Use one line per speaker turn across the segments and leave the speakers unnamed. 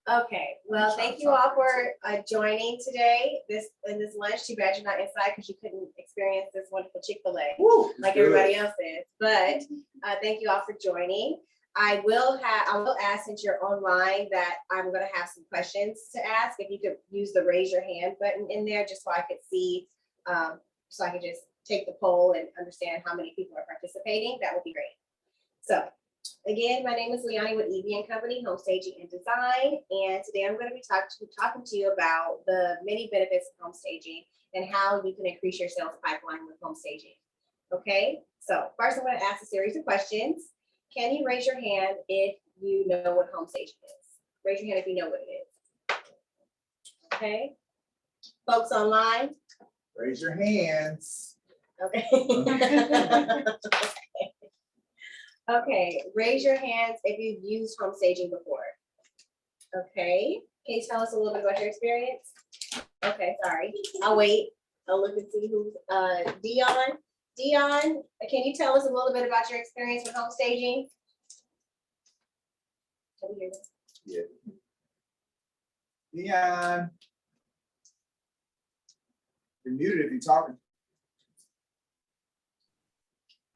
Okay, well, thank you all for joining today. In this lunch. Too bad you're not inside because you couldn't experience this wonderful Chick-fil-A like everybody else is. But thank you all for joining. I will ask, since you're online, that I'm going to have some questions to ask. If you could use the raise your hand button in there, just so I could see, so I could just take the poll and understand how many people are participating. That would be great. So. Again, my name is Leonie with EV & Company, Home Staging and Design, and today I'm going to be talking to you about the many benefits of home staging and how you can increase your sales pipeline with home staging. Okay, so first I'm going to ask a series of questions. Can you raise your hand if you know what home staging is? Raise your hand if you know what it is. Okay, folks online?
Raise your hands.
Okay. Okay, raise your hands if you've used home staging before. Okay, can you tell us a little bit about your experience? Okay, sorry, I'll wait. I'll look and see who's, Dion. Dion, can you tell us a little bit about your experience with home staging? Can we hear this?
Yeah. Dion. You're muted if you're talking.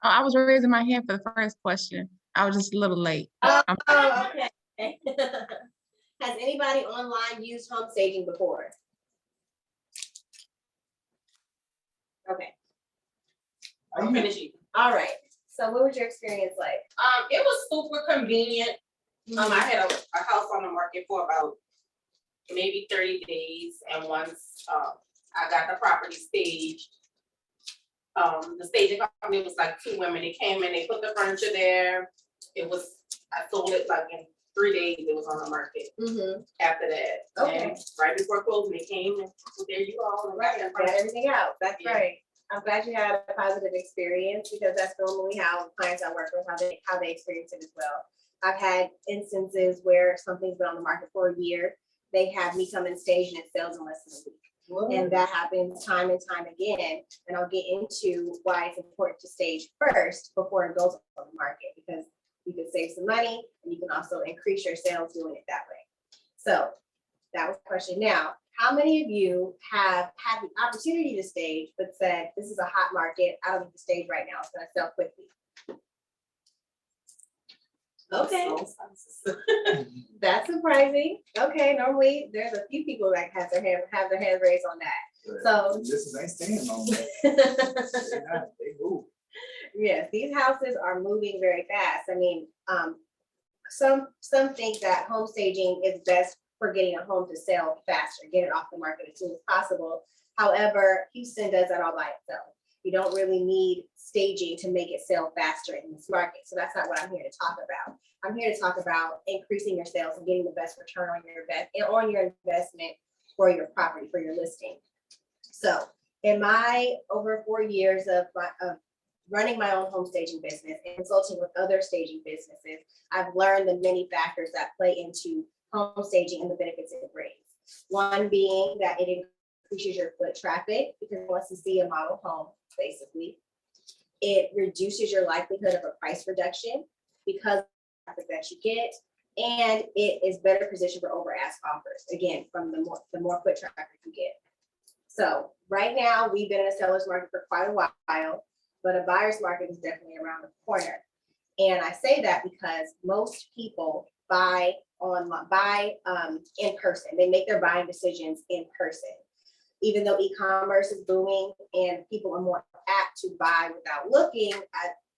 I was raising my hand for the first question. I was just a little late.
Oh, okay. Has anybody online used home staging before? Okay.
I'm finishing.
All right. So what was your experience like?
It was super convenient. I had a house on the market for about maybe 30 days, and once I got the property staged, the staging company was like 2 women. They came in, they put the furniture there. I sold it like in 3 days. It was on the market. After that,
Okay.
and right before closing, they came and well, there you go. And
Right, got everything out. That's
Yeah.
right. I'm glad you had a positive experience because that's normally how clients I work with, how they experience it as well. I've had instances where something's been on the market for a year. They have me come and stage and it sells in less than a week. And that happens time and time again. And I'll get into why it's important to stage first before it goes on the market, because you can save some money and you can also increase your sales doing it that way. So that was the question. Now, how many of you have had the opportunity to stage but said, this is a hot market, I don't need to stage right now, it's gonna sell quickly? Okay, that's surprising. Okay, normally there's a few people that have their hand raised on that. So
this is ain't staying long. They move.
yes, these houses are moving very fast. I mean, some think that home staging is best for getting a home to sell faster, get it off the market as soon as possible. However, Houston does that all by itself. You don't really need staging to make it sell faster in this market. So that's not what I'm here to talk about. I'm here to talk about increasing your sales and getting the best return on your investment for your property, for your listing. So in my over 4 years of running my own home staging business and consulting with other staging businesses, I've learned the many factors that play into home staging and the benefits it brings. One being that it increases your foot traffic because it wants to see a model home, basically. It reduces your likelihood of a price reduction because of the traffic that you get, and it is better positioned for over ask offers. Again, from the more foot traffic you get. So right now we've been in a seller's market for quite a while, but a buyer's market is definitely around the corner. And I say that because most people buy in person. They make their buying decisions in person. Even though e-commerce is booming and people are more apt to buy without looking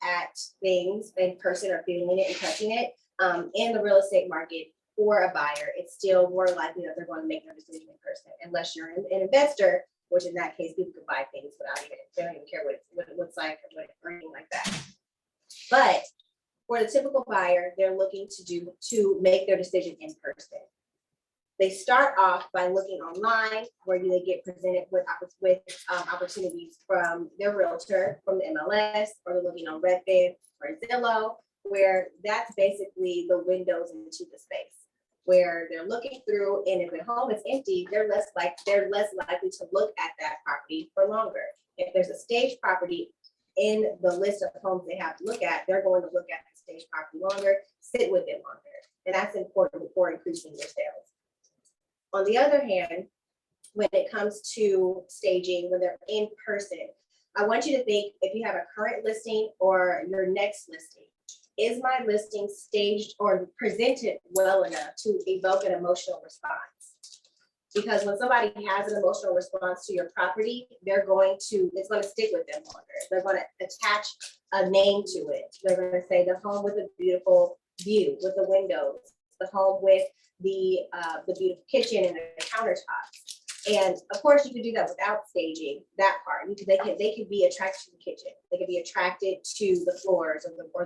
at things in person or feeling it and touching it, in the real estate market for a buyer, it's still more likely that they're going to make their decision in person, unless you're an investor, which in that case, people can buy things without they don't even care what it looks like or anything like that. But for the typical buyer, they're looking to make their decision in person. They start off by looking online, where they get presented with opportunities from their realtor, from the MLS, or they're looking on Redfin or Zillow, where that's basically the windows into the space, where they're looking through, and if the home is empty, they're less likely to look at that property for longer. If there's a staged property in the list of homes they have to look at, they're going to look at the staged property longer, sit with it longer, and that's important for increasing your sales. On the other hand, when it comes to staging, when they're in person, I want you to think, if you have a current listing or your next listing, is my listing staged or presented well enough to evoke an emotional response? Because when somebody has an emotional response to your property, it's going to stick with them longer. They're going to attach a name to it. They're going to say the home with a beautiful view, with the windows, the home with the beautiful kitchen and the countertops. And of course, you could do that without staging that part. They could be attracted to the kitchen. They could be attracted to the floors or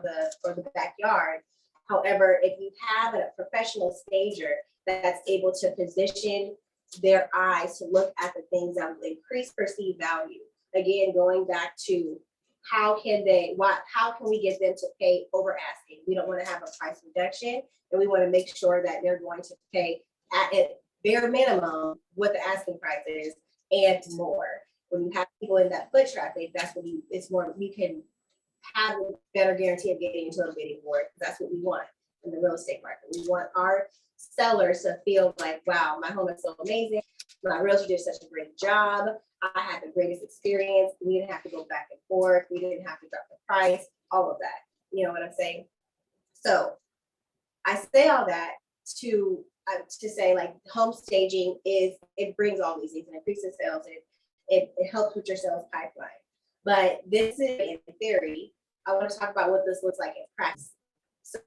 the backyard. However, if you have a professional stager that's able to position their eyes to look at the things that will increase perceived value. Again, going back to how can we get them to pay over asking? We don't want to have a price reduction, and we want to make sure that they're going to pay at bare minimum what the asking price is and more. When you have people in that foot traffic, that's when you can have a better guarantee of getting into a bidding war. That's what we want in the real estate market. We want our sellers to feel like, wow, my home is so amazing. My realtor did such a great job. I had the greatest experience. We didn't have to go back and forth. We didn't have to drop the price, all of that. You know what I'm saying? So I say all that to say, like, home staging it brings all these things, and increases sales. It helps with your sales pipeline. But this is in theory. I want to talk about what this looks like in practice. So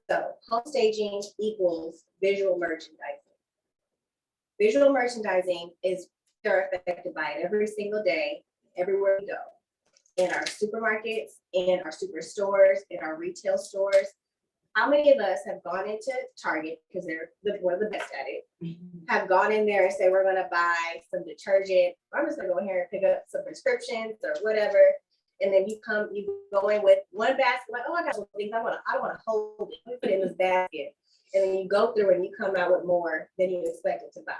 home staging equals visual merchandising. Visual merchandising they're affected by it every single day, everywhere we go. In our supermarkets, in our superstores, in our retail stores. How many of us have gone into Target, because they're one of the best at it, have gone in there and say, we're gonna buy some detergent. I'm just gonna go in here and pick up some prescriptions or whatever. And then you go in with one basket, like, oh, I got some things, I don't wanna hold it, let me put it in this basket. And then you go through and you come out with more than you expected to buy.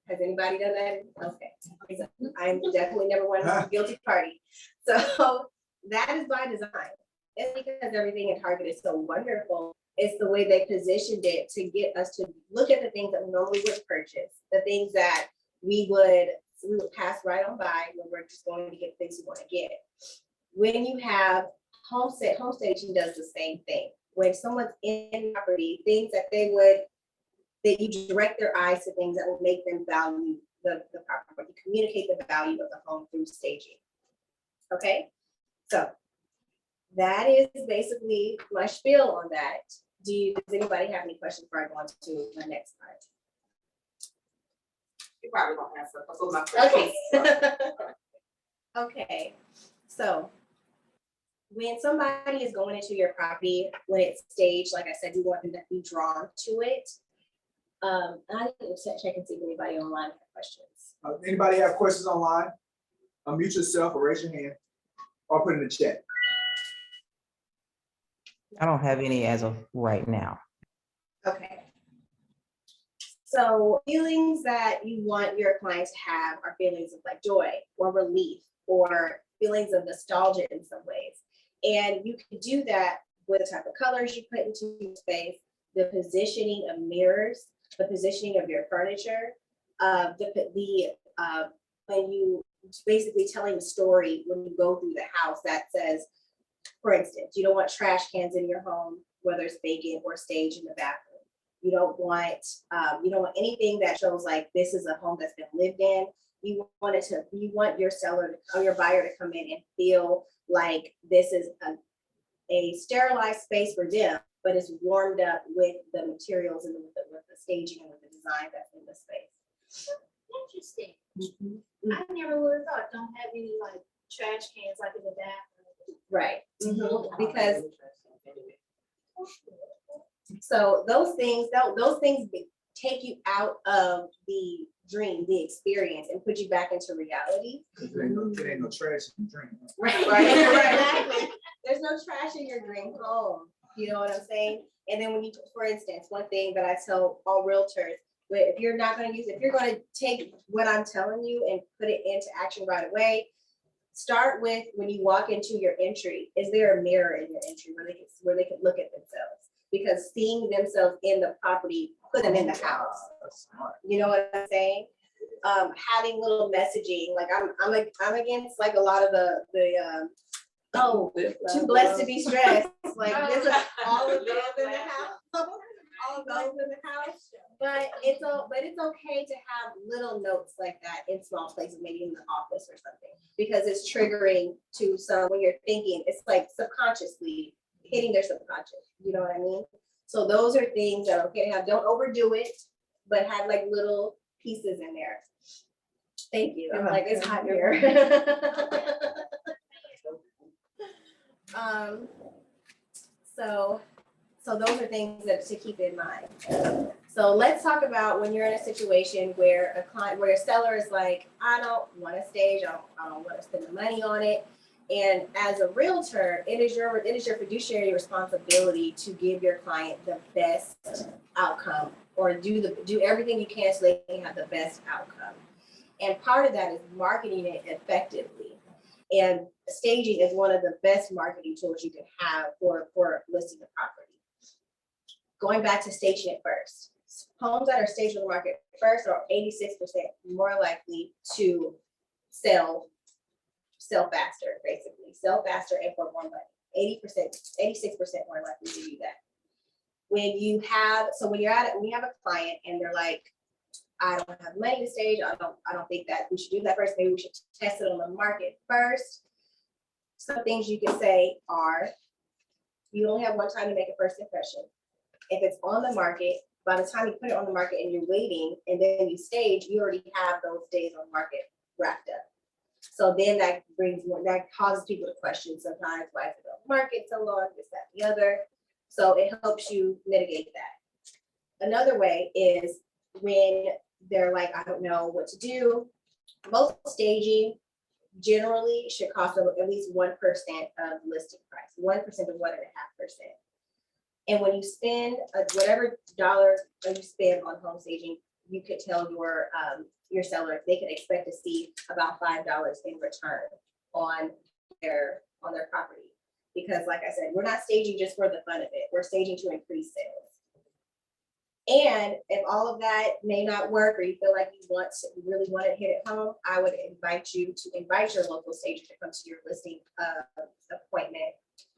Has anybody done that? Okay. I'm definitely never one guilty party. So that is by design. It's because everything in Target is so wonderful. It's the way they positioned it to get us to look at the things that we normally would purchase, the things that we would pass right on by when we're just going to get things we want to get. When you have home staging does the same thing. When someone's in property, things that you direct their eyes to things that will make them value the property, you communicate the value of the home through staging. Okay, so that is basically my spiel on that. Does anybody have any questions before I go on to my next part?
You probably won't answer a couple of my questions.
Okay. Okay, so when somebody is going into your property, when it's staged, like I said, you want them to be drawn to it. I need to check and see if anybody online has questions.
Anybody have questions online? Unmute yourself or raise your hand or put it in the chat.
I don't have any as of right now.
Okay. So feelings that you want your client to have are feelings of like joy or relief or feelings of nostalgia in some ways. And you can do that with the type of colors you put into your space, the positioning of mirrors, the positioning of your furniture, when you basically telling a story when you go through the house that says, for instance, you don't want trash cans in your home, whether it's vacant or staged in the bathroom. You don't want anything that shows like this is a home that's been lived in. You want your seller or your buyer to come in and feel like this is a sterilized space for them, but it's warmed up with the materials and with the staging and with the design that's in the space.
Interesting. I never would have thought don't have any like trash cans like in the bathroom.
Right. Because so those things take you out of the dream, the experience, and put you back into reality.
There ain't no trash in the dream.
Right. Exactly. There's no trash in your dream home. You know what I'm saying? And then when you, for instance, one thing that I tell all realtors, if you're going to take what I'm telling you and put it into action right away, start with when you walk into your entry, is there a mirror in your entry where they can look at themselves? Because seeing themselves in the property put them in the house.
That's smart.
You know what I'm saying? Having little messaging, like I'm against like a lot of too blessed to be stressed, like there's all of those in the house, all of those in the house. But it's okay to have little notes like that in small places, maybe in the office or something, because it's triggering to some, when you're thinking, it's like subconsciously hitting their subconscious, you know what I mean? So those are things that are okay to have. Don't overdo it, but have like little pieces in there. Thank you. I'm like, it's hot here. So those are things that to keep in mind. So let's talk about when you're in a situation where a client, where a seller is like, I don't want to stage, I don't want to spend the money on it. And as a realtor, it is your fiduciary responsibility to give your client the best outcome, or do everything you can so they can have the best outcome. And part of that is marketing it effectively. And staging is one of the best marketing tools you can have for listing the property. Going back to staging it first. Homes that are staged on the market first are 86% more likely to sell faster, basically. Sell faster and for more money. 86% more likely to do that. When you have a client and they're like, I don't have money to stage, I don't think that we should do that first. Maybe we should test it on the market first. Some things you can say are, you only have one time to make a first impression. If it's on the market, by the time you put it on the market and you're waiting and then you stage, you already have those days on market wrapped up. So then that causes people to question sometimes, why is it on the market so long, this, that, the other. So it helps you mitigate that. Another way is when they're like, I don't know what to do. Most staging generally should cost at least 1% of listing price, 1% to 1.5%. And when you spend whatever dollar you spend on home staging, you could tell your seller they can expect to see about $5 in return on their property. Because like I said, we're not staging just for the fun of it. We're staging to increase sales. And if all of that may not work, or you feel like you really want to hit it home, I would invite you to invite your local stager to come to your listing appointment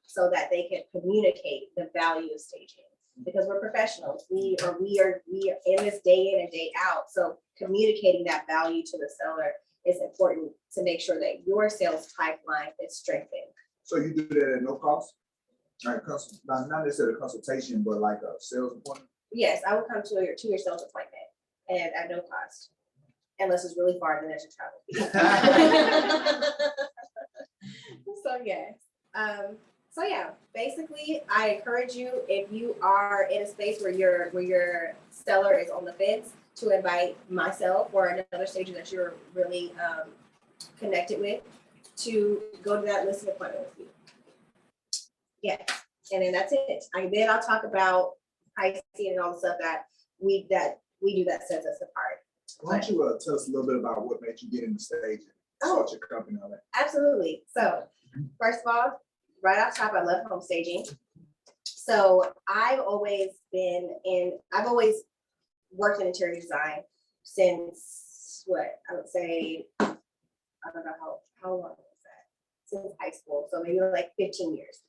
so that they can communicate the value of staging. Because we're professionals, we are in this day in and day out. So communicating that value to the seller is important to make sure that your sales pipeline is strengthened.
So you do that at no cost? Like, not necessarily a consultation, but like a sales appointment?
Yes, I will come to your sales appointment and at no cost, unless it's really far, then there's a travel fee. So yes. So yeah, basically, I encourage you, if you are in a space where your seller is on the fence, to invite myself or another stager that you're really connected with to go to that listing appointment with you. Yeah, and then that's it. Then I'll talk about pricing and all the stuff that we do that sets us apart.
Why don't you tell us a little bit about what made you get into staging? Start your company, all that.
Absolutely. So first of all, right off top, I love home staging. So I've always worked in interior design since I would say, I don't know how long was that? Since high school. So maybe like 15 years.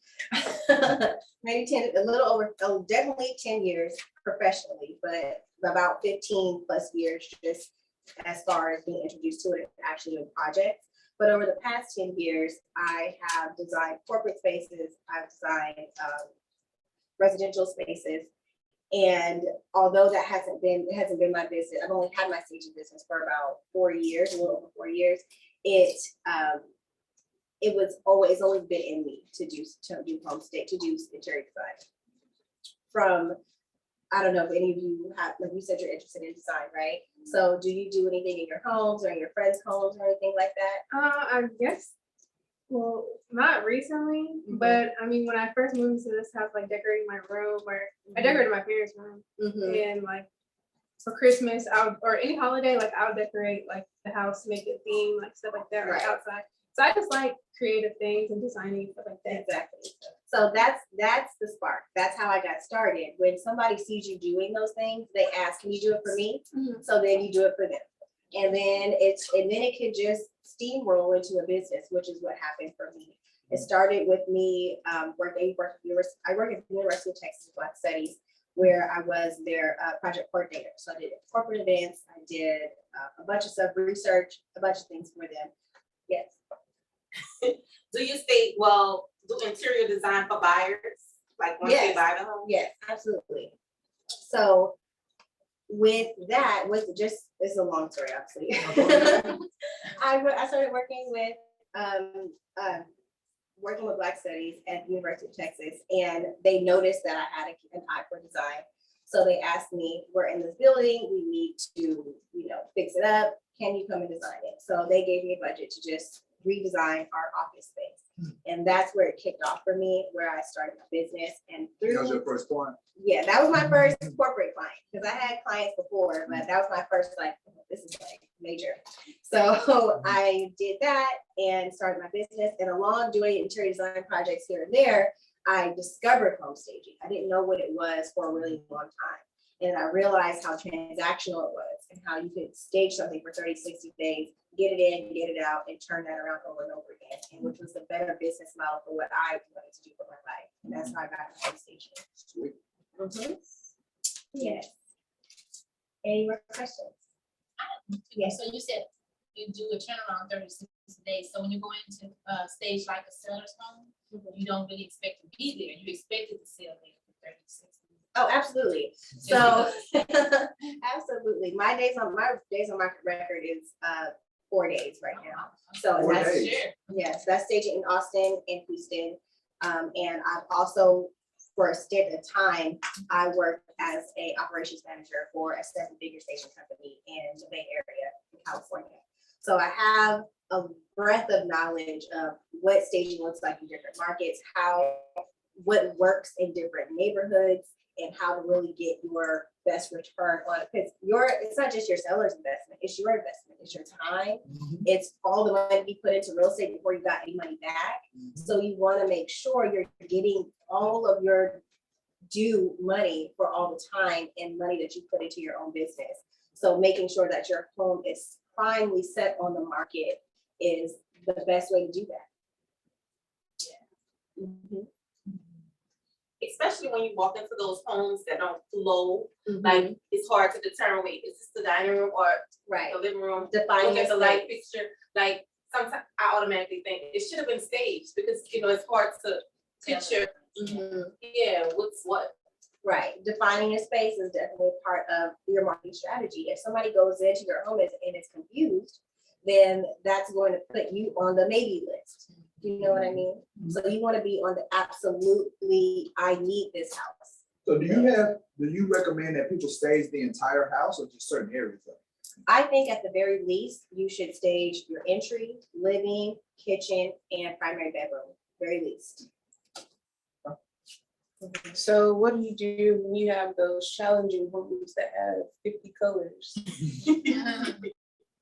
Maybe 10, a little over, definitely 10 years professionally, but about 15 plus years just as far as being introduced to it and actually doing projects. But over the past 10 years, I have designed corporate spaces, I've designed residential spaces. And although that hasn't been my business, I've only had my staging business for about 4 years, a little over 4 years. It was always been in me to do home stage, to do interior design. I don't know if any of you have, like you said, you're interested in design, right? So do you do anything in your homes or in your friends' homes or anything like that?
I guess, well, not recently, but I mean, when I first moved into this house, like decorating my room, or I decorated my parents' room, and like for Christmas, or any holiday, like I would decorate like the house, make it theme, like stuff like that, right outside. So I just like creative things and designing stuff like that.
Exactly. So that's the spark. That's how I got started. When somebody sees you doing those things, they ask, can you do it for me?
Mhm.
So then you do it for them. And then it can just steamroll into a business, which is what happened for me. It started with me working at the University of Texas Black Studies, where I was their project coordinator. So I did corporate events, I did a bunch of stuff, research, a bunch of things for them. Yes.
Do you do interior design for buyers? Like once they
Yes.
buy the home?
Yes, absolutely. So with that, it's a long story, obviously. I started working with Black Studies at the University of Texas, and they noticed that I had an eye for design. So they asked me, we're in this building, we need to, fix it up. Can you come and design it? So they gave me a budget to just redesign our office space. And that's where it kicked off for me, where I started my business. And
That was your first client?
yeah, that was my first corporate client, because I had clients before, but that was my first, this is major. So I did that and started my business, and along doing interior design projects here and there, I discovered home staging. I didn't know what it was for a really long time. And I realized how transactional it was and how you could stage something for 30, 60 days, get it in, get it out, and turn that around over and over again, and which was the better business model for what I wanted to do for my life. And that's how I got into home staging.
Sweet.
Yes. Any more questions? Yes.
So you said you do a turnaround 36 days. So when you go into stage like a seller's home, you don't really expect to be there. You expect it to sell there for 36 days.
Oh, absolutely. So absolutely. My days on market record is 4 days right now. So
4
that's
days.
yes, that's staging in Austin and Houston. And I've also, for a stint of time, I worked as a operations manager for a 7-figure staging company in the Bay Area in California. So I have a breadth of knowledge of what staging looks like in different markets, what works in different neighborhoods, and how to really get your best return on it. Because it's not just your seller's investment, it's your investment, it's your time, it's all the money you put into real estate before you got any money back. So you want to make sure you're getting all of your due money for all the time and money that you put into your own business. So making sure that your home is primely set on the market is the best way to do that. Yeah.
Especially when you walk into those homes that don't flow,
Mhm.
like it's hard to determine, wait, is this the dining room or
Right.
the living room?
Defining
Look at
the
the light
space.
fixture, like sometimes I automatically think it should have been staged because it's hard to picture, what's what.
Right. Defining your space is definitely part of your marketing strategy. If somebody goes into your home and is confused, then that's going to put you on the maybe list. You know what I mean? So you want to be on the absolutely, I need this house.
So do you recommend that people stage the entire house or just certain areas of it?
I think at the very least, you should stage your entry, living, kitchen, and primary bedroom, very least.
So what do you do when you have those challenging homes that have 50 colors?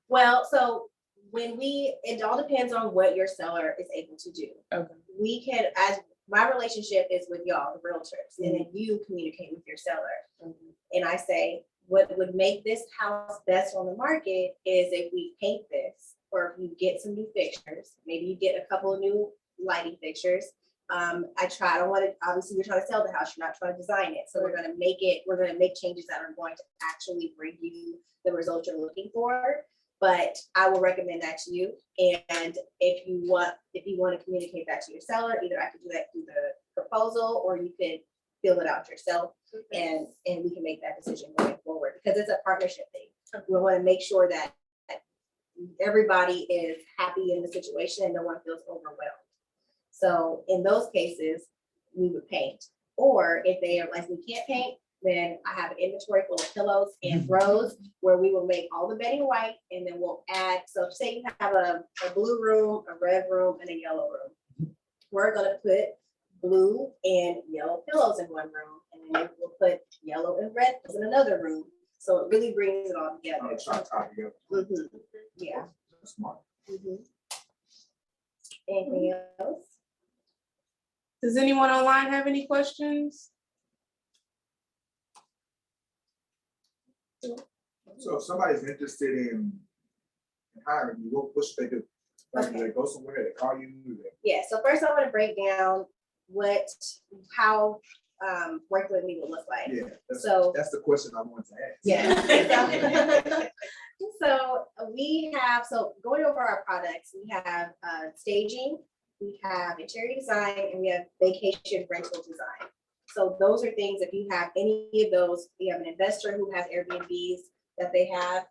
Well, so it all depends on what your seller is able to do.
Okay.
We can, as my relationship is with y'all, the realtors, and then you communicate with your seller. And I say, what would make this house best on the market is if we paint this, or if you get some new fixtures, maybe you get a couple of new lighting fixtures. Obviously you're trying to sell the house, you're not trying to design it. So we're gonna make changes that are going to actually bring you the results you're looking for. But I will recommend that to you. And if you want to communicate that to your seller, either I could do that through the proposal, or you could fill it out yourself, and we can make that decision going forward, because it's a partnership thing. We want to make sure that everybody is happy in the situation and no one feels overwhelmed. So in those cases, we would paint. Or if they are like, we can't paint, then I have an inventory full of pillows and throws where we will make all the bedding white, and then we'll add, so say you have a blue room, a red room, and a yellow room. We're gonna put blue and yellow pillows in one room, and then we'll put yellow and red pillows in another room. So it really brings it all together. Yeah.
That's smart.
Anything else?
Does anyone online have any questions?
So if somebody's interested in hiring you, what should they do? Like, do they go somewhere, they call you?
Yeah, so first I want to break down how working with me would look like.
Yeah,
So-
that's the question I wanted to ask.
Yeah. So going over our products, we have staging, we have interior design, and we have vacation rental design. So those are things, if you have any of those, you have an investor who has Airbnbs that they have,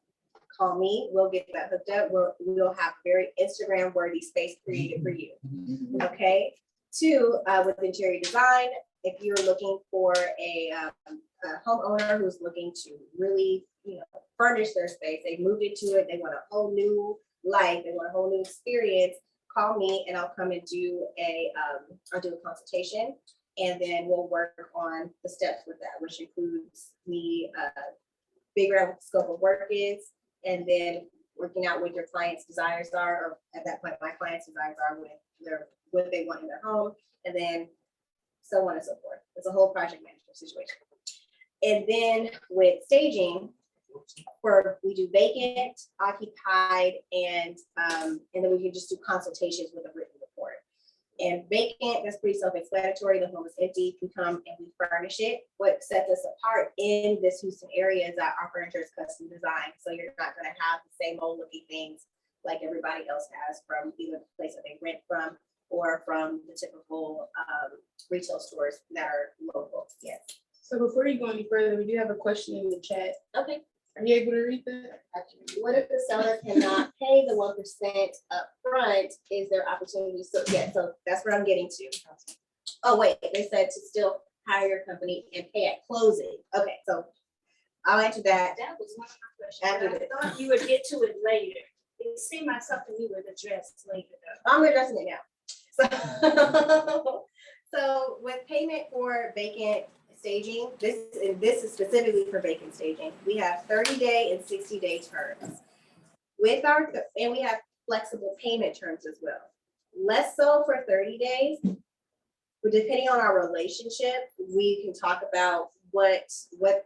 call me, we'll get that hooked up. We'll have very Instagram worthy space created for you. Okay. Two, with interior design, if you're looking for a homeowner who's looking to really, furnish their space, they moved into it, they want a whole new life, they want a whole new experience, call me and I'll come and do I'll do a consultation. And then we'll work on the steps with that, which includes me figuring out what the scope of work is, and then working out what your client's desires are, or at that point, my client's desires are what they want in their home, and then so on and so forth. It's a whole project management situation. And then with staging, we do vacant, occupied, and then we can just do consultations with a written report. And vacant, that's pretty self-explanatory. The home is empty, you can come and we furnish it. What sets us apart in this Houston area is that our furniture is custom designed. So you're not gonna have the same old looking things like everybody else has from either the place that they rent from or from the typical retail stores that are local. Yes.
So before you go any further, we do have a question in the chat.
Okay.
Are you able to read that?
What if the seller cannot pay the 1% upfront? Is there opportunity? So that's what I'm getting to. Oh, wait, they said to still hire your company and pay at closing. Okay, so I'll answer that.
That was one of my questions.
After
but I
this.
thought you would get to it later. It seemed like something you would address later.
I'm addressing it now. So with payment for vacant staging, this is specifically for vacant staging. We have 30-day and 60-day terms. And we have flexible payment terms as well. Less so for 30 days, but depending on our relationship, we can talk about what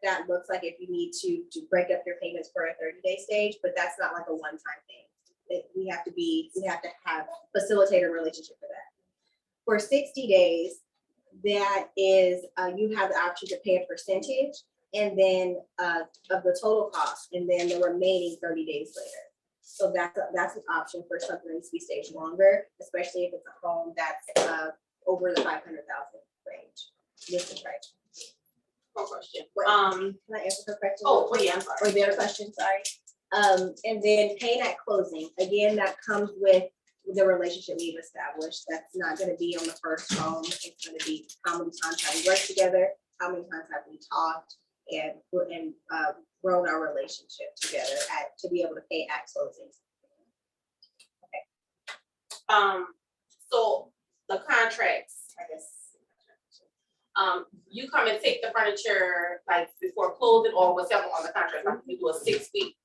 that looks like if you need to break up your payments for a 30-day stage, but that's not like a one-time thing. We have to facilitate a relationship for that. For 60 days, that is, you have the option to pay a percentage and then of the total cost, and then the remaining 30 days later. So that's an option for something that needs to be staged longer, especially if it's a home that's over the 500,000 range. This is right.
One question.
What? Can I answer her question?
Oh, wait, I'm sorry.
Or the other question, sorry. And then paying at closing, again, that comes with the relationship we've established. That's not gonna be on the first home. It's gonna be how many times have we worked together, how many times have we talked and grown our relationship together to be able to pay at closing.
So the contracts, I guess. You come and take the furniture like before closing or whatever on the contract, like you do a 6-week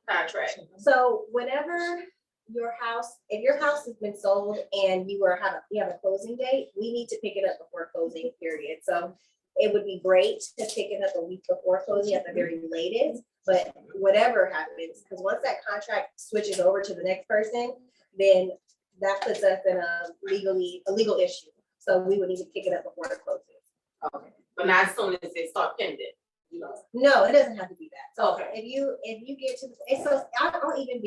contract.
So whenever if your house has been sold and you have a closing date, we need to pick it up before closing period. So it would be great to pick it up a week before closing at the very latest, but whatever happens, because once that contract switches over to the next person, then that puts us in a legal issue. So we would need to pick it up before it closes.
Okay. But not as soon as it start pending.
No, it doesn't have to be that. So
Okay.
if you get to, I'll even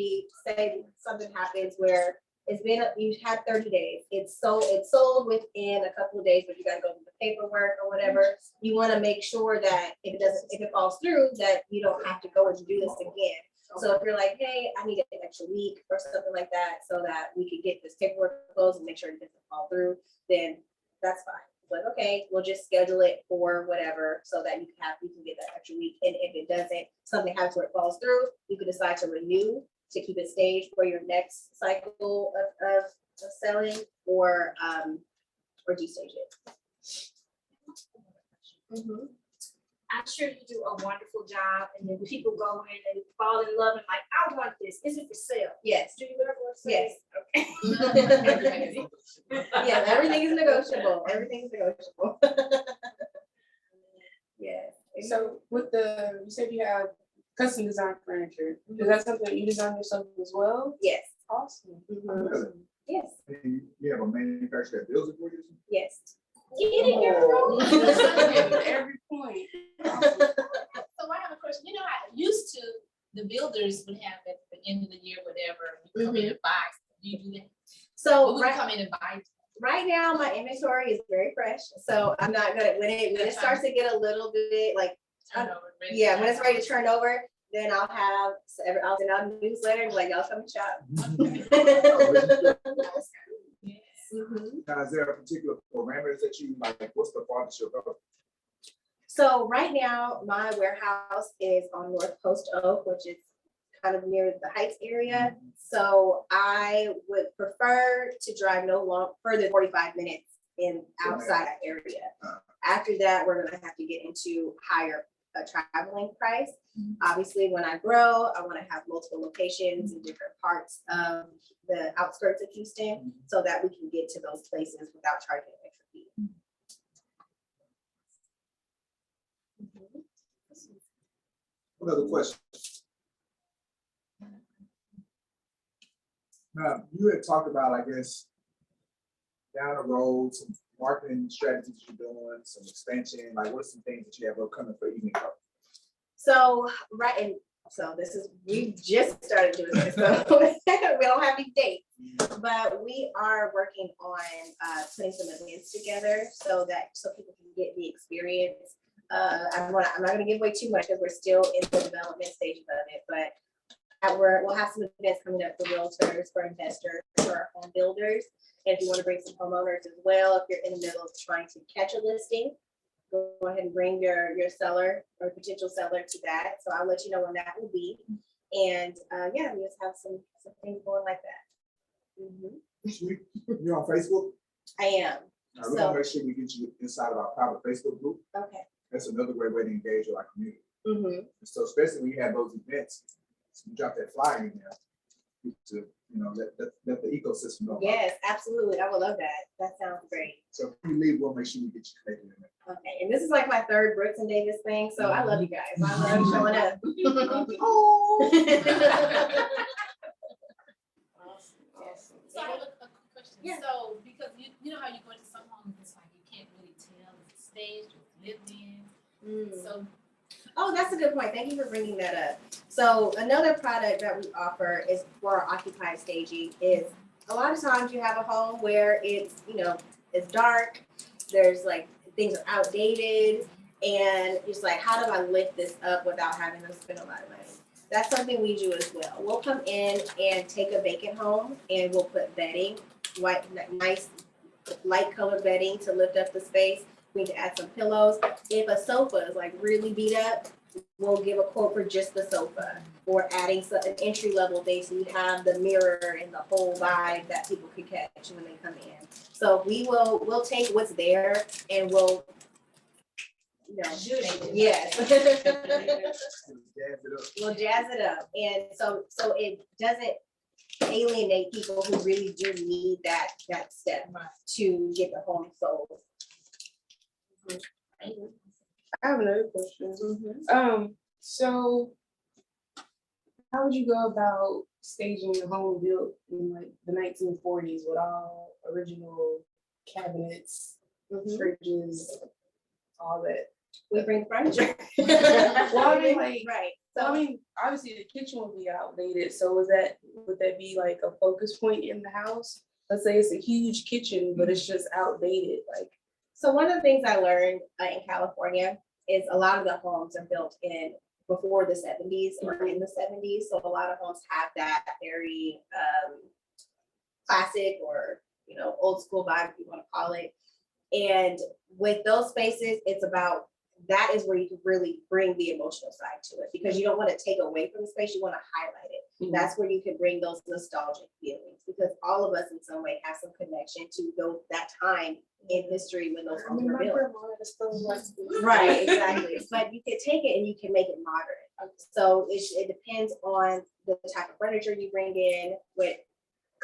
say something happens where you've had 30 days. It's sold within a couple of days, but you gotta go through the paperwork or whatever. You wanna make sure that if it falls through, that you don't have to go and do this again. So if you're like, hey, I need an extra week or something like that, so that we could get this paperwork closed and make sure it doesn't fall through, then that's fine. But okay, we'll just schedule it for whatever so that you can get that extra week. And if it doesn't, something happens where it falls through, you can decide to renew to keep it staged for your next cycle of selling or destage it.
Mm-hmm. I'm sure you do a wonderful job, and then people go in and fall in love and like, I want this. Is it for sale?
Yes.
Do you ever say?
Yes.
Okay.
Yes, everything is negotiable, everything is negotiable. Yes.
So with you said you have custom design furniture. Is that something you design yourself as well?
Yes.
Awesome.
Really?
Yes,
And you have a manufacturer that builds it for you?
yes.
Every point.
So I have a question, you know, how used to, the builders would have at the end of the year, whatever, you come in and buy, do you do that?
So
Or we come in and buy?
right now, my inventory is very fresh, so I'm not gonna, when it starts to get a little bit like,
turnover, ready to
yeah, when
turn
it's ready to
over?
turn over, then I'll send out a newsletter, and be like, y'all come and shop.
Yes.
Mhm.
Now, is there a particular parameters that you like, what's the farthest you'll go?
So right now, my warehouse is on North Post Oak, which is kind of near the Heights area. So I would prefer to drive further than 45 minutes outside that area. After that, we're gonna have to get into higher traveling price. Obviously, when I grow, I wanna have multiple locations in different parts of the outskirts of Houston so that we can get to those places without charging an extra fee.
Another question. Now, you had talked about, I guess, down the road, some marketing strategies you're doing, some expansion, like what are some things that you have upcoming for evening?
So, we just started doing this, so we don't have any dates. But we are working on putting some events together so people can get the experience. I'm not gonna give away too much because we're still in the development stages of it, but we'll have some events coming up for realtors, for investors, for our home builders. And if you want to bring some homeowners as well, if you're in the middle of trying to catch a listing, go ahead and bring your seller or potential seller to that. So I'll let you know when that will be. And yeah, we just have some things going like that.
Sweet. You're on Facebook?
I am.
Now, we're gonna make sure we get you inside of our private Facebook group.
Okay.
That's another great way to engage with our community. And so especially when you have those events, you drop that flyer in there to, let the ecosystem know.
Yes, absolutely. I would love that. That sounds great.
So if you leave, we'll make sure we get you connected in there.
Okay. And this is like my third Brooks and Davis thing, so I love you guys. I love showing up.
Awesome.
So I have a quick question.
Yeah.
So, because you know how you go into some homes, it's like you can't really tell if it's staged or lived in. So,
Oh, that's a good point. Thank you for bringing that up. So another product that we offer is for occupied staging is a lot of times you have a home where it's dark, there's like things are outdated, and it's like, how do I lift this up without having to spend a lot of money? That's something we do as well. We'll come in and take a vacant home and we'll put bedding, nice light colored bedding to lift up the space. We need to add some pillows. If a sofa is like really beat up, we'll give a quote for just the sofa, or adding an entry level thing so you have the mirror and the whole vibe that people could catch when they come in. So we'll take what's there and we'll, yes. We'll jazz it up. And so it doesn't alienate people who really do need that step to get the home sold.
I have another question. So how would you go about staging a home built in like the 1940s with all original cabinets, fridges, all that?
We bring furniture.
Well, I mean, like,
right.
So I mean, obviously the kitchen will be outdated. So would that be like a focus point in the house? Let's say it's a huge kitchen, but it's just outdated. Like,
so one of the things I learned in California is a lot of the homes are built before the 70s or in the 70s. So a lot of homes have that very classic or old school vibe, if you want to call it. And with those spaces, it's about, that is where you can really bring the emotional side to it, because you don't want to take away from the space, you want to highlight it. That's where you can bring those nostalgic feelings, because all of us in some way have some connection to that time in history when those homes were built. Right, exactly. But you can take it and you can make it modern. So it depends on the type of furniture you bring in, what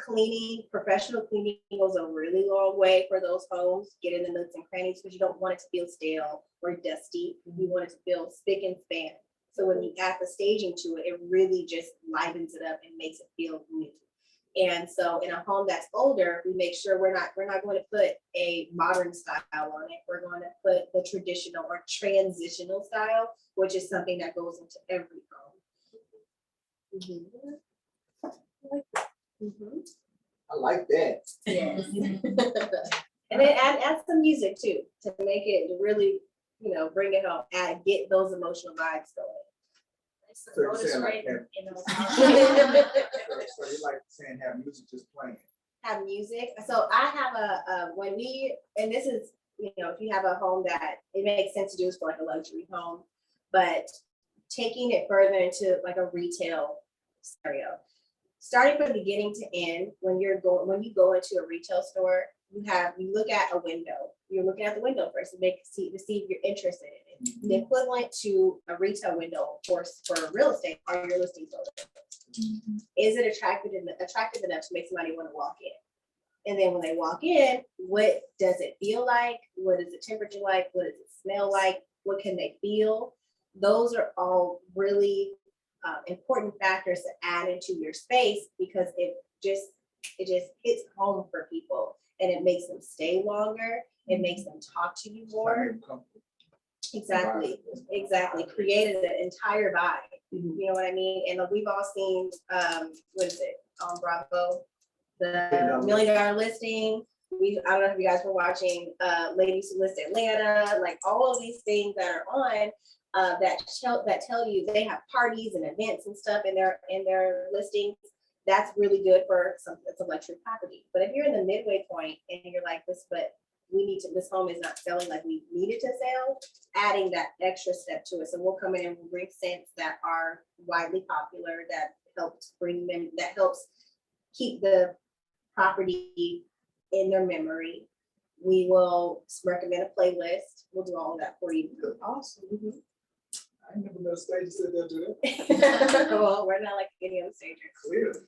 cleaning, professional cleaning goes a really long way for those homes, get in the nooks and crannies, because you don't want it to feel stale or dusty. You want it to feel spick and span. So when you add the staging to it, it really just livens it up and makes it feel new. And so in a home that's older, we make sure we're not going to put a modern style on it. We're going to put the traditional or transitional style, which is something that goes into every home.
I like that.
Yes. And then add some music too, to make it really, bring it home, get those emotional vibes going.
It's
So
a
you're
notice
saying like
rate
that-
in those
So you like saying have music just playing?
Have music. So I have and this is, if you have a home that it makes sense to do this for like a luxury home, but taking it further into like a retail scenario, starting from beginning to end, when you go into a retail store, you look at a window. You're looking at the window first to see if you're interested in it. The equivalent to a retail window for real estate are your listing photos. Is it attractive enough to make somebody want to walk in? And then when they walk in, what does it feel like? What is the temperature like? What does it smell like? What can they feel? Those are all really important factors to add into your space, because it just hits home for people, and it makes them stay longer. It makes them talk to you more. Exactly. Created an entire vibe. You know what I mean? And we've all seen, what is it, on Bravo, the $1 Million Listing. I don't know if you guys were watching, Ladies Who List Atlanta, like all of these things that are on, that tell you they have parties and events and stuff in their listings. That's really good for it's a luxury property. But if you're in the midway point and you're like this home is not selling like we need it to sell, adding that extra step to it. So we'll come in and we'll bring scents that are widely popular, that helps keep the property in their memory. We will recommend a playlist. We'll do all of that for you.
Awesome. I never know stages said they'll do that.
Well, we're not like any other stager.
Clearly.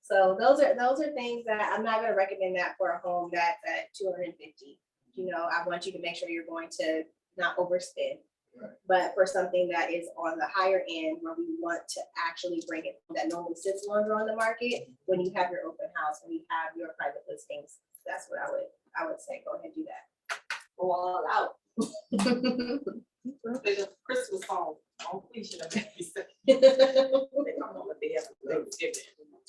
So those are things that I'm not going to recommend that for a home that's at 250. I want you to make sure you're going to not overspend.
Right.
But for something that is on the higher end, where we want to actually bring it that normally sits longer on the market, when you have your open house, when you have your private listings, that's what I would say. Go ahead and do that.
Go all out. There's a Christmas song. Oh, please, you know, they come on with the Thanksgiving.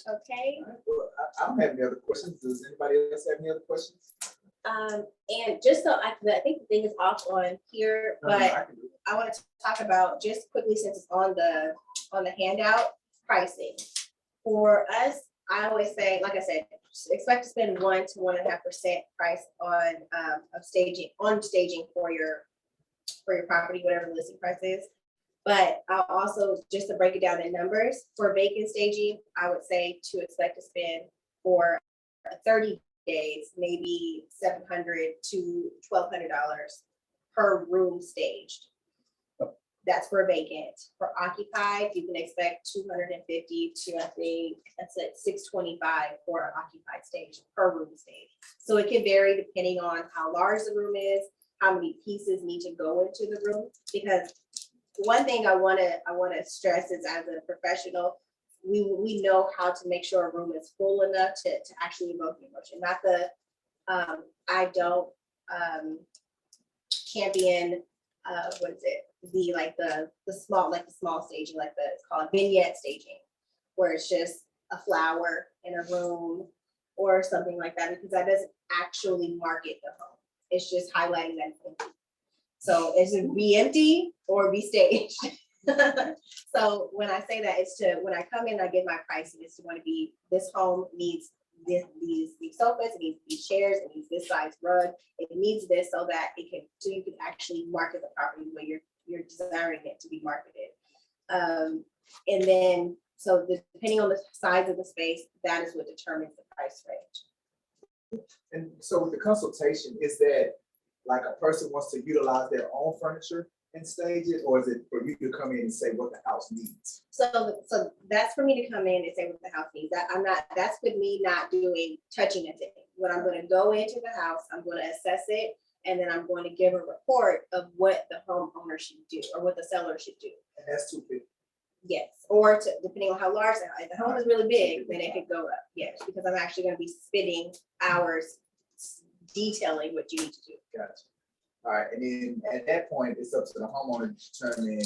Okay.
All right, well, I don't have any other questions. Does anybody else have any other questions?
And just so I think the thing is off on here,
No,
but
I can do it.
I want to talk about just quickly, since it's on the handout, pricing. For us, I always say, like I said, expect to spend 1 to 1.5% price on staging for your property, whatever the listing price is. But I'll also, just to break it down in numbers, for vacant staging, I would say to expect to spend for 30 days, maybe $700 to $1,200 per room staged. That's for vacant. For occupied, you can expect $250 to, I think that's at $625 for an occupied stage per room stage. So it can vary depending on how large the room is, how many pieces need to go into the room. Because one thing I want to stress is, as a professional, we know how to make sure a room is full enough to actually evoke emotion. Not the I don't champion what is it? The small staging, it's called vignette staging, where it's just a flower in a room or something like that, because that doesn't actually market the home. It's just highlighting that it's empty. So it's to be empty or be staged. So when I say that, when I come in, I give my pricing, it's to want to be, this home needs these sofas, it needs these chairs, it needs this size rug, it needs this, so you can actually market the property the way you're desiring it to be marketed. And then, so depending on the size of the space, that is what determines the price range.
And so with the consultation, is that like a person wants to utilize their own furniture and stage it, or is it for you to come in and say what the house needs?
So that's for me to come in and say what the house needs. I'm not, that's with me not touching anything. When I'm gonna go into the house, I'm gonna assess it, and then I'm going to give a report of what the homeowner should do, or what the seller should do.
And that's 250.
Yes, or depending on how large the house, if the home is really big, then it could go up, yes, because I'm actually gonna be spending hours detailing what you need to do.
Gotcha. All right, and then at that point, it's up to the homeowner to determine,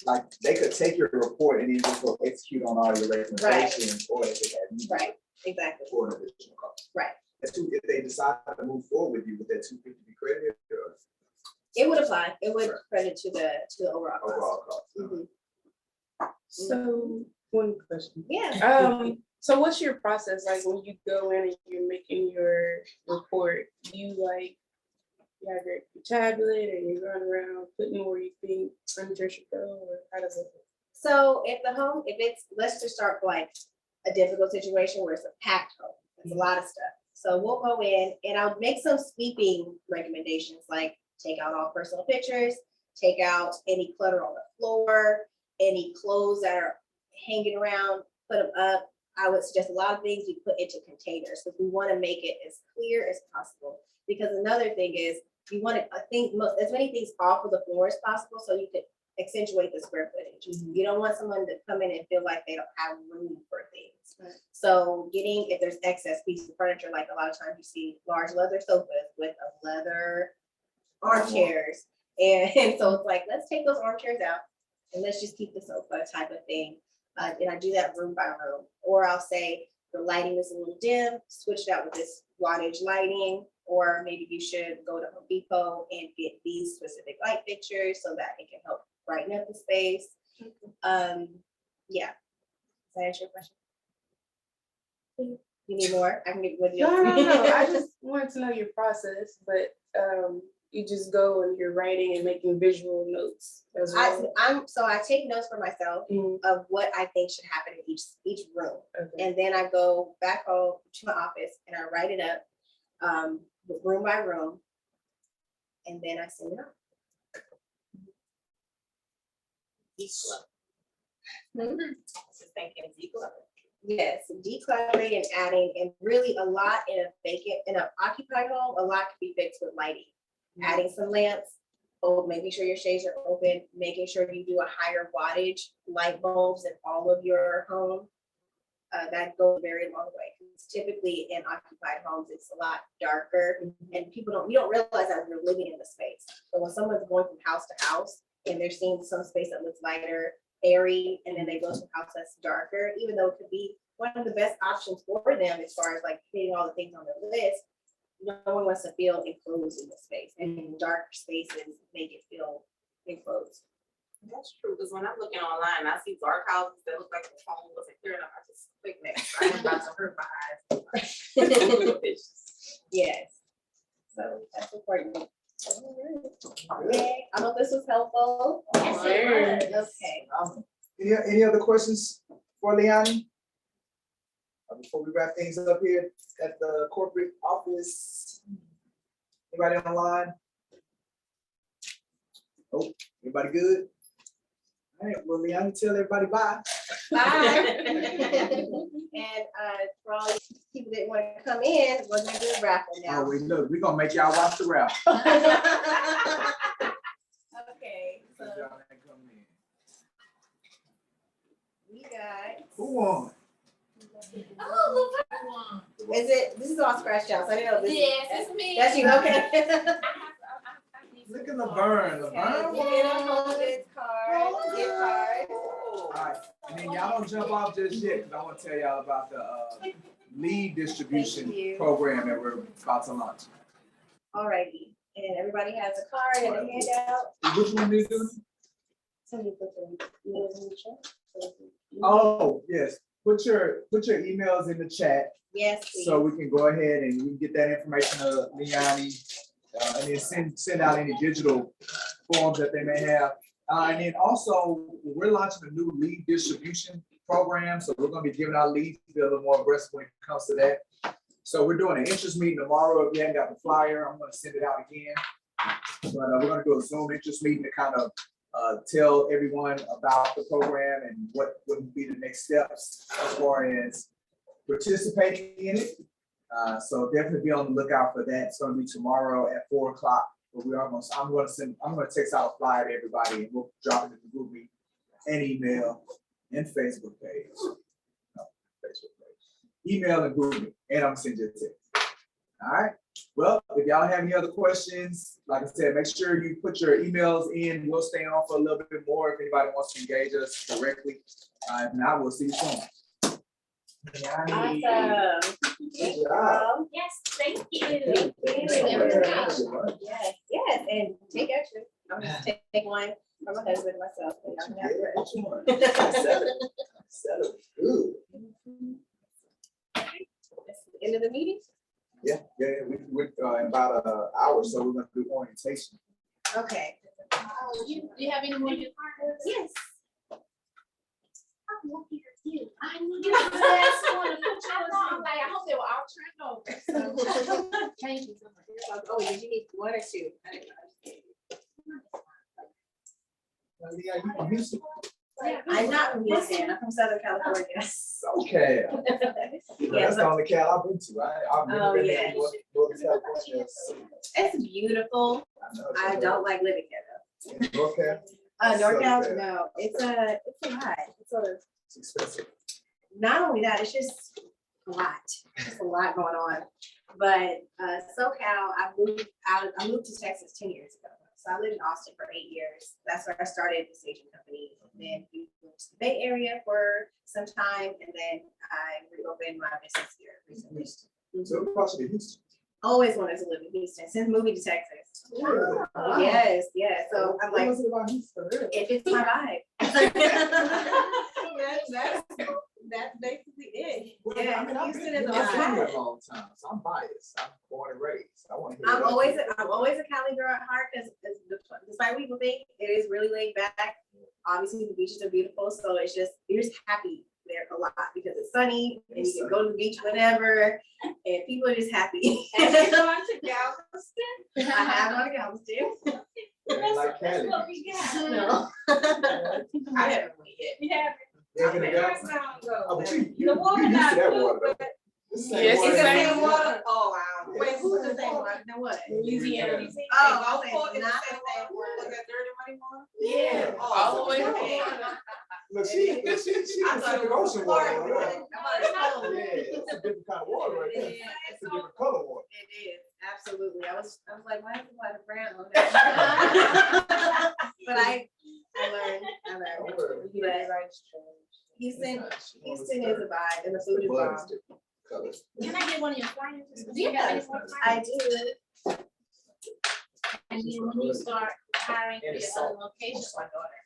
like, they could take your report and then just go execute on all your recommendations, or if it had.
Right, exactly,
For an additional cost.
right.
If they decide to move forward with you, with that 250 be credited or
It would apply, it would
Right.
credit to the overall cost.
overall cost?
Mhm.
So, one question.
Yeah.
So what's your process like when you go in and you're making your report? You like, you have your tablet and you run around putting where you think furniture should go, or how does it?
So if it's, let's just start like a difficult situation where it's a packed home, there's a lot of stuff. So we'll go in and I'll make some sweeping recommendations, like take out all personal pictures, take out any clutter on the floor, any clothes that are hanging around, put them up. I would suggest a lot of things you put into containers, because we want to make it as clear as possible. Because another thing is, you want to, I think, as many things off of the floor as possible, so you could accentuate the square footage. You don't want someone to come in and feel like they don't have room for things.
Right.
So if there's excess pieces of furniture, like a lot of times you see large leather sofas with a leather armchairs. And so it's like, let's take those armchairs out and let's just keep the sofa type of thing. And I do that room by room. Or I'll say the lighting is a little dim, switch it out with this wattage lighting. Or maybe you should go to Home Depot and get these specific light fixtures so that it can help brighten up the space. Yeah. Does that answer your question? You need more? I can get with you.
No. I just wanted to know your process, but you just go and you're writing and making visual notes as well.
I take notes for myself
Mhm.
of what I think should happen in each room.
Okay.
And then I go back home to my office and I write it up, room by room. And then I send it out.
Just thinking declutter.
Yes, decluttering and adding, and really a lot in an occupied home, a lot can be fixed with lighting. Adding some lamps, making sure your shades are open, making sure you do a higher wattage light bulbs in all of your home. That goes a very long way. 'Cause typically in occupied homes, it's a lot darker, and you don't realize that you're living in the space. So when someone's going from house to house and they're seeing some space that looks lighter, airy, and then they go to a house that's darker, even though it could be one of the best options for them as far as like hitting all the things on their list, no one wants to feel enclosed in the space, and dark spaces make it feel enclosed.
That's true, because when I'm looking online, I see dark houses that look like the phone wasn't clear enough. I just click next. I'm about to hurt my eyes.
Yes. So that's important. Okay, I hope this was helpful.
Yes, it was.
Okay.
Any other questions for Leonie? Before we wrap things up here at the corporate office. Anybody online? Oh, everybody good? All right, well, Leonie, tell everybody bye.
Bye. And for all you people that want to come in, we're gonna do a raffle
Oh,
now.
wait, look, we're gonna make y'all watch the raffle.
Okay, so
Y'all ain't coming in.
we got,
Who won?
Oh, look.
this is all scratched out, so I didn't know.
Yes, it's me.
That's you, okay.
I
Look at Laverne,
Okay,
Laverne.
you get a home goods card, gift card.
All right, and then y'all don't jump off just yet, because I want to tell y'all about the lead distribution
Thank you.
program that we're about to launch.
Alrighty, and everybody has a card and a handout.
Which one is it?
Somebody put their emails in the chat.
Oh, yes, put your emails in the chat,
Yes, please.
so we can go ahead and we can get that information to Leonie, and then send out any digital forms that they may have. And then also, we're launching a new lead distribution program, so we're gonna be giving out leads to be a little more aggressive when it comes to that. So we're doing an interest meeting tomorrow. If you haven't got the flyer, I'm gonna send it out again. But we're gonna do a Zoom interest meeting to kind of tell everyone about the program and what would be the next steps as far as participating in it. So definitely be on the lookout for that. It's gonna be tomorrow at 4 o'clock. But I'm gonna text out a flyer to everybody and we'll drop it in the group meet and email and Facebook page. No, Facebook page. Email and group meet, and I'm gonna send you a text. All right. Well, if y'all have any other questions, like I said, make sure you put your emails in. We'll stay on for a little bit more if anybody wants to engage us directly. If not, we'll see you soon.
Awesome.
Good job.
Yes, thank you.
Yes, yes, and take extra. I'm gonna take one from my husband and myself. And y'all can have the rest.
Settle. Good.
That's the end of the meeting?
Yeah, we in about an hour, so we're gonna do orientation.
Okay.
Do you have any more new partners?
Yes.
I'm looking at you.
I knew you were the last one to put yours on. Like, I hope they were all turned over. Thank you so much.
Oh, did you need one or two? I didn't know.
Yeah, you from Houston?
I'm not from Houston, I'm from Southern California.
Okay.
Yeah,
That's the only Cal I've been to. I've never
Oh,
been
yeah.
to Northern California.
It's beautiful. I don't like living here
In North Cal,
though. NorCal,
Southern Cal.
no, it's a lot.
It's expensive.
Not only that, it's just a lot. It's a lot going on. But SoCal, I moved to Texas 10 years ago. So I lived in Austin for 8 years. That's where I started the staging company. And then we moved to the Bay Area for some time, and then I reopened my business here recently.
So what part of Houston?
Always wanted to live in Houston since moving to Texas.
Really?
Yes, yes. So I'm
What
like,
was it about Houston, really?
if it's my vibe. That's basically it. Yeah,
I mean, I've
Houston
been
is a
here
vibe.
a long time, so I'm biased. I'm born and raised. I want to hear.
I'm
what
always
other
a Cali girl at heart because despite what people think, it is really laid back. Obviously, the beaches are beautiful, so you're just happy there a lot because it's sunny and you can go to the beach whenever, and people are just happy.
Have you gone to Galveston?
I have gone to Galveston.
people- It ain't like Cali.
What we got?
No.
I haven't went yet.
We have.
You ain't been to
First
Galveston?
time
Oh,
go.
but you
The water
used to
not
that
good,
water, though.
but
It's the same
Yes,
water
it's the
as-
same
water? Oh, wow.
Wait, who's the same one? No what?
Louisiana.
Oh,
Okay,
okay,
it's
not
the
the
same
same
water. Was
one.
that dirty money water?
Yeah.
All the way
Oh,
to
okay.
Look, she
I
considered
thought it was
ocean water.
Florida.
Right? Yeah, it's a different kind of water right there. It's a different color water.
It is, absolutely. I was like, why is the water brown? But I learned.
Don't worry.
But Houston is a vibe and the food
The
is
blood
bomb.
is different colors.
Can I get one of your flyers? Do you have any
Yes,
more
I
flyers?
do.
And then when you start hiring for
And
your
it's
other
salt.
locations, my daughter.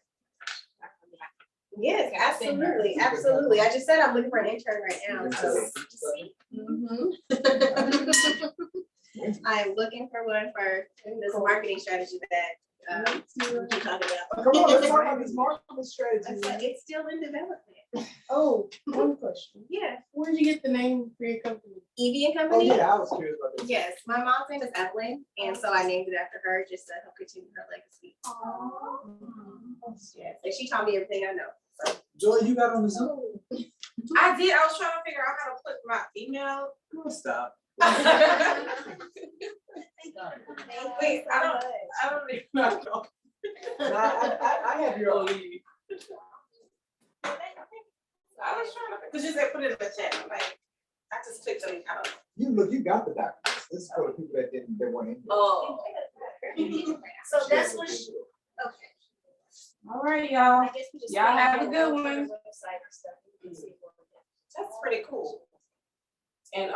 Yes, absolutely, absolutely. I just said I'm looking for an intern right now, so. Mhm. I am looking for one for this marketing strategy that, we can talk about.
Come on, let's talk about this marketing strategy.
It's like, it's still in development.
Oh, one question.
Yeah,
Where'd you get the name for your company?
Evie and
Oh,
Company.
yeah, I was curious about this.
Yes, my mom's name is Evelyn, and so I named it after her just to help continue her legacy. Yes, and she taught me everything I know. So.
Joy, you got on the Zoom?
I did. I was trying to figure out how to put my email.
Stop.
Wait, I don't even know.
I have your own.
I was trying to, cause you said put it in the chat, like, I just clicked on it, I don't know.
You got the documents. This is for the people that weren't in. here.
Oh.
So that's what, okay.
All right, y'all.
I guess we just.
Y'all have a good
go to the
one.
website or stuff. You can see more of that.
That's pretty cool. And,